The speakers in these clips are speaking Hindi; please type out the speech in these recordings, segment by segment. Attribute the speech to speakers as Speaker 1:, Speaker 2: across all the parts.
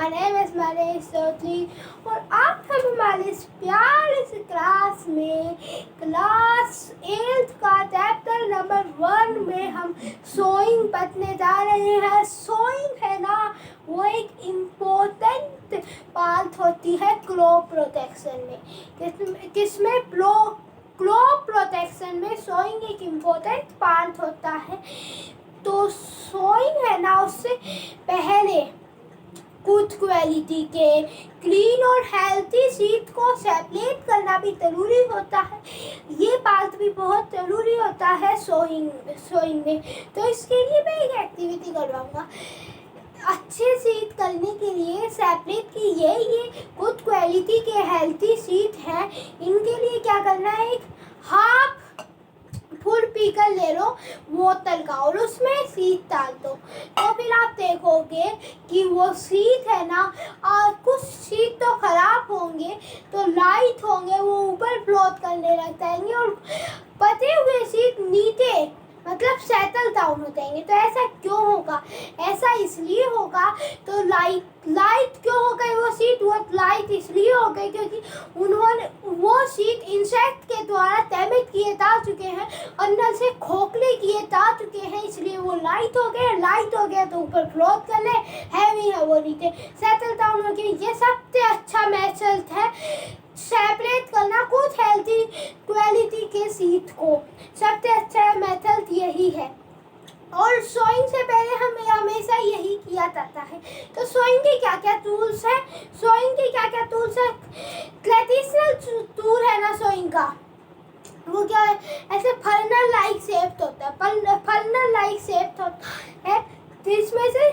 Speaker 1: My name is Manish Chaudhary और आज हम हमारे इस प्यारे से क्लास में क्लास 8 का चैप्टर नंबर 1 में हम सोइंग पढ़ने जा रहे हैं। सोइंग है ना, वो एक इम्पोर्टेंट पार्ट होती है क्रॉप प्रोटेक्शन में। किसमें क्रॉप प्रोटेक्शन में सोइंग एक इम्पोर्टेंट पार्ट होता है। तो सोइंग है ना, उससे पहले कुछ क्वालिटी के क्लीन और हेल्थी सीड को सेपरेट करना भी ज़रूरी होता है। ये बात भी बहुत ज़रूरी होता है सोइंग में। तो इसके लिए मैं एक एक्टिविटी करवाऊँगा। अच्छे सीड करने के लिए सेपरेट की ये कुछ क्वालिटी के हेल्थी सीड हैं, इनके लिए क्या करना है, एक हाफ फुल पीकर ले लो बोतल का और उसमें सीड डाल दो। तो फिर आप देखोगे कि वो सीड है ना, कुछ सीड तो खराब होंगे, तो लाइट होंगे, वो ऊपर फ्लोट करने लग जाएंगे और बचे हुए सीड नीचे मतलब सेटल डाउन हो जाएंगे। तो ऐसा क्यों होगा? ऐसा इसलिए होगा, तो लाइट क्यों हो गई वो सीड? वो लाइट इसलिए हो गई क्योंकि उन्होंने वो सीड इंसेक्ट के द्वारा डैमेज किए जा चुके हैं, अंदर से खोखले किए जा चुके हैं, इसलिए वो लाइट हो गया तो ऊपर फ्लोट कर ले, हैवी है वो नीचे सेटल डाउन हो गए। ये सबसे अच्छा मेथड है सेपरेट करना कुछ हेल्थी क्वालिटी के सीड को। सबसे अच्छा मेथड यही है और सोइंग से पहले हमें हमेशा यही किया जाता है। तो सोइंग के क्या क्या टूल्स है? ट्रेडिशनल टूल है ना सोइंग का, वो क्या है, ऐसे फर्नल लाइक शेप होता है, जिसमें से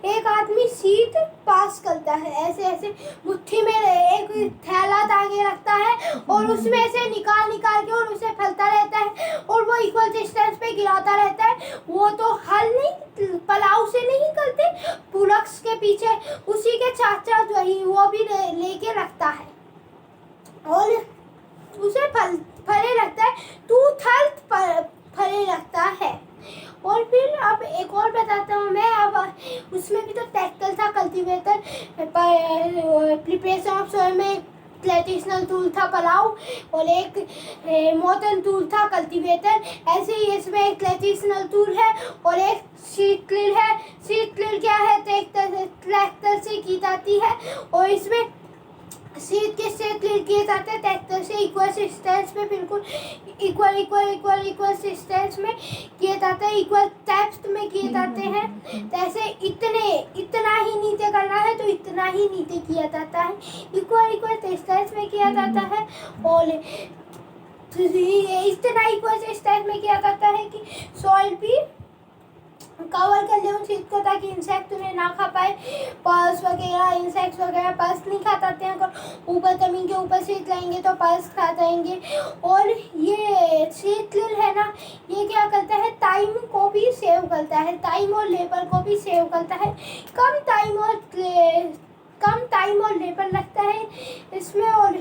Speaker 1: एक आदमी सीड पास करता है, ऐसे मुट्ठी में एक थैला आगे रखता है और उसमें से निकाल के और उसे फैलता रहता है और वो इक्वल डिस्टेंस पे गिराता रहता है। वो तो हल नहीं, पलाव से नहीं करते, पुलक्स के पीछे उसी के साथ वही वो भी लेके रखता है और उसे फले लगता है, फले लगता है। और फिर अब एक और बताता हूँ मैं। अब उसमें भी तो ट्रैक्टर था, कल्टीवेटर, प्रिपरेशन ऑफ सॉइल में ट्रेडिशनल टूल था पलाव और एक मॉडर्न टूल था कल्टीवेटर। ऐसे ही इसमें एक ट्रेडिशनल टूल है और एक सीड ड्रिल है। सीड ड्रिल क्या है? ट्रैक्टर से की जाती है और इसमें सीड के से ड्रिल किए जाते हैं ट्रैक्टर से इक्वल डिस्टेंस में, बिल्कुल इक्वल डिस्टेंस में किए जाते हैं, इक्वल डेप्थ में किए जाते हैं। जैसे इतना ही नीचे करना है तो इतना ही नीचे किया जाता है, इक्वल डिस्टेंस में किया जाता है और इतना इक्वल डिस्टेंस में किया जाता है कि सॉइल भी कवर कर ले उन सीड को, ताकि इंसेक्ट उन्हें ना खा पाए। पर्स वगैरह, इंसेक्ट्स वगैरह पर्स नहीं खा जाते हैं, अगर ऊपर ज़मीन के ऊपर सीड लाएंगे तो पर्स खा जाएंगे। और ये सीड ड्रिल है ना, ये क्या करता है, टाइम को भी सेव करता है, टाइम और लेबर को भी सेव करता है। कम टाइम और लेबर लगता है इसमें और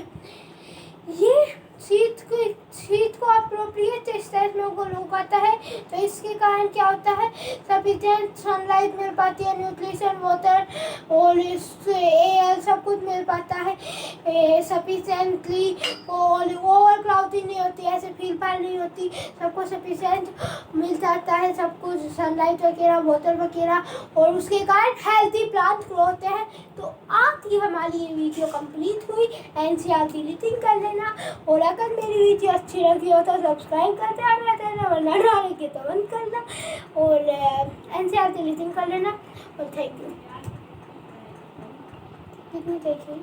Speaker 1: ये सीड को अप्रोप्रिएट डिस्टेंस में ग्रो करता है। तो इसके कारण क्या होता है, सफिशिएंट सनलाइट मिल पाती है, न्यूट्रिशन, वाटर और एयर सब कुछ मिल पाता है सफिशिएंटली और ओवर क्राउडिंग नहीं होती, ऐसे फील फाइल नहीं होती, सबको सफिशिएंट मिल जाता है, सब कुछ सनलाइट वगैरह, वाटर वगैरह, और उसके कारण हेल्थी प्लांट ग्रो होते हैं। तो आज की हमारी ये वीडियो कंप्लीट हुई। एनसीईआरटी रीडिंग कर लेना और अगर मेरी वीडियो अच्छी लगी हो तो सब्सक्राइब कर देना वरना डाले के तो बंद करना और एनसीईआरटी रीडिंग कर लेना और थैंक यू। कितनी देखिए।